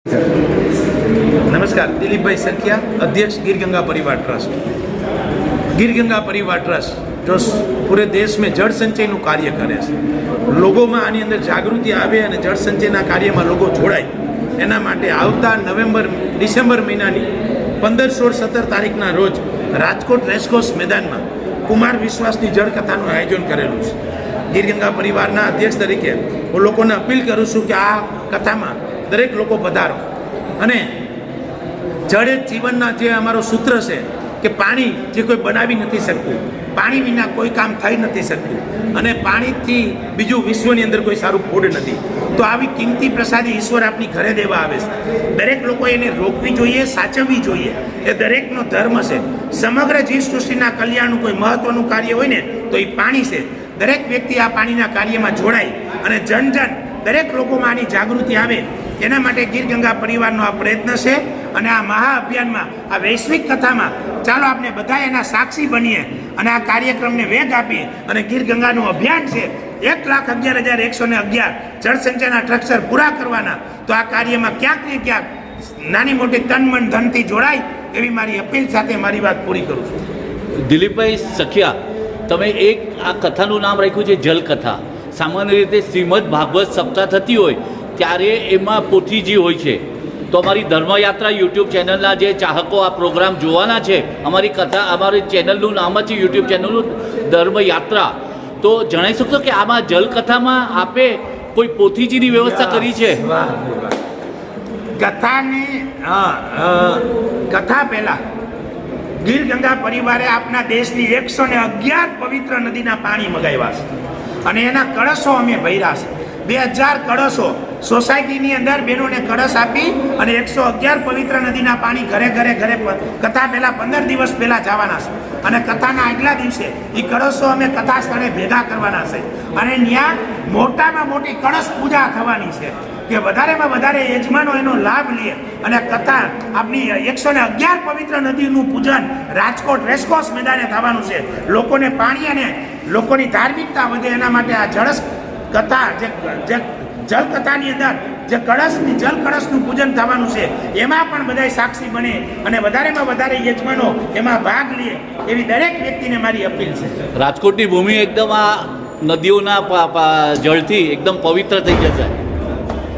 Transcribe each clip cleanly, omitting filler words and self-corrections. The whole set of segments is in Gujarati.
नमस्कार, दिलीप भाई सखिया, अध्यक्ष गिर गंगा परिवार ट्रस्ट। गिर गंगा परिवार ट्रस्ट जो पूरे देश में जल संचय कार्य करे लोगों में आनी अंदर जागृति आवे और जल संचय कार्य में लोग जोड़ाय एना माटे आवता डिसेम्बर महीना 15, 16, 17 तारीखना रोज राजकोट रेसकोर्स मैदान में कुमार विश्वास की जल कथा आयोजन करेलू है। गिर गंगा परिवार अध्यक्ष तरीके हूँ लोग ने अपील करूँ छूँ कि आ कथा में दरेक लोग पधारो अने जल जीवनना जे अमारो सूत्र है कि पानी जे कोई बनावी नहीं सकतु, पानी विना कोई काम थई नहीं सकतु अने पानी थी बीजू विश्वनी अंदर कोई सारू फूड नहीं। तो आवी किंमती प्रसादी ईश्वर आपनी घरे देवा आवे छे। दरेक लोको एने रोकवी जोईए, साचववी जोईए। ए दरेकनो धर्म छे। समग्र जीव सृष्टिना कल्याणनुं कोई महत्वनुं कार्य होय ने तो ए पाणी छे। दरेक व्यक्ति आ पाणीना कार्यमां जोड़ाय अने जन जन दरेक लोकोमां आनी जागृति आवे एना माटे गिर गंगा परिवारनो आ प्रयत्न है। અને આ મહાઅભિયાનમાં આ વૈશ્વિક કથામાં ચાલો આપણે બધા એના સાક્ષી બનીએ અને આ કાર્યક્રમને વેગ આપીએ અને ગીર ગંગાનું અભિયાન છે 1,11,111 જળસંચયના સ્ટ્રક્ચર પૂરા કરવાના। તો આ કાર્યમાં ક્યાંક ને ક્યાંક નાની મોટી તન મન ધનથી જોડાય એવી મારી અપીલ સાથે મારી વાત પૂરી કરું છું। દિલીપભાઈ સખિયા, તમે એક આ કથાનું નામ રાખ્યું છે જલકથા। સામાન્ય રીતે શ્રીમદ ભાગવત સપ્તાહ થતી હોય ત્યારે એમાં પોથીજી હોય છે। તો અમારી ધર્મયાત્રા યુટ્યુબ ચેનલના જે ચાહકો આ પ્રોગ્રામ જોવાના છે, અમારી કથા અમારી ચેનલનું નામ જ છે યુટ્યુબ ચેનલનું ધર્મયાત્રા। તો જણાવી શકશો કે આમાં જલકથામાં આપે કોઈ પોથીજીની વ્યવસ્થા કરી છે? કથાની કથા પહેલા ગીર ગંગા પરિવારે આપણા દેશની 111 પવિત્ર નદીના પાણી મગાવ્યા છે અને એના કળશો અમે ભર્યા છે। 2000 કળશો સોસાયટીની અંદર બહેનોને કળશ આપી અને 111 પવિત્ર નદીના પાણી ઘરે ઘરે ઘરે કથા પહેલાં 15 દિવસ પહેલાં જવાના છે અને કથાના આગલા દિવસે એ કળશો અમે કથા સ્થળે ભેગા કરવાના છે અને ત્યાં મોટામાં મોટી કળશ પૂજા થવાની છે કે વધારેમાં વધારે યજમાનો એનો લાભ લે અને કથા આપણી 111 પવિત્ર નદીનું પૂજન રાજકોટ રેસકોર્સ મેદાને થવાનું છે। લોકોને પાણી અને લોકોની ધાર્મિકતા વધે એના માટે આ કથા જે જલ કથાની અંદર જે જલ કળશનું પૂજન થવાનું છે એમાં પણ બધાય સાક્ષી બને અને વધારેમાં વધારે યજમાનો એમાં ભાગ લે એવી દરેક વ્યક્તિને મારી અપીલ છે। રાજકોટની ભૂમિ એકદમ આ નદીઓના જળથી એકદમ પવિત્ર થઈ જશે।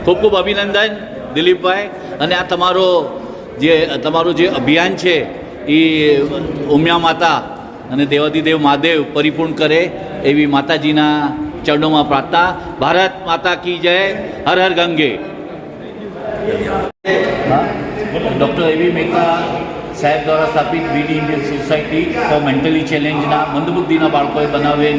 ખૂબ ખૂબ અભિનંદન દિલીપભાઈ। અને આ તમારું જે અભિયાન છે એ ઉમિયા માતા અને દેવાધિદેવ મહાદેવ પરિપૂર્ણ કરે એવી માતાજીના ચરણોમાં પ્રાર્થના। ભારત માતા की जय, हर हर गंगे। डॉक्टर ए वी मेहता साहेब द्वारा स्थापित BD Indian society for mentally चेलेंजना मंदबुद्धिना बाळकोए बनावेल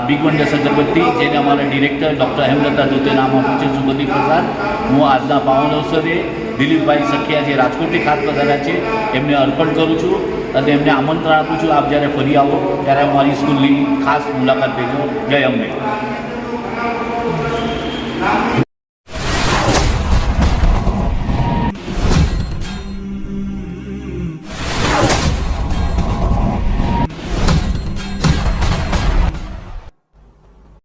बिग वंडर अगरबत्ती जेने अमारा डिरेक्टर डॉक्टर हेमलता दत्ते नाम आप्युं छे सुगंधी प्रसाद। हूँ आजना पावन अवसरे दिलीपभाई सखिया जे राजकोटથી ખાસ પધાર્યા છે એમને અર્પણ કરું છું અને એમને આમંત્રણ આપું છું આપ જ્યારે ફરી આવો ત્યારે અમારી સ્કૂલની ખાસ મુલાકાત લેજો। જય અંબે।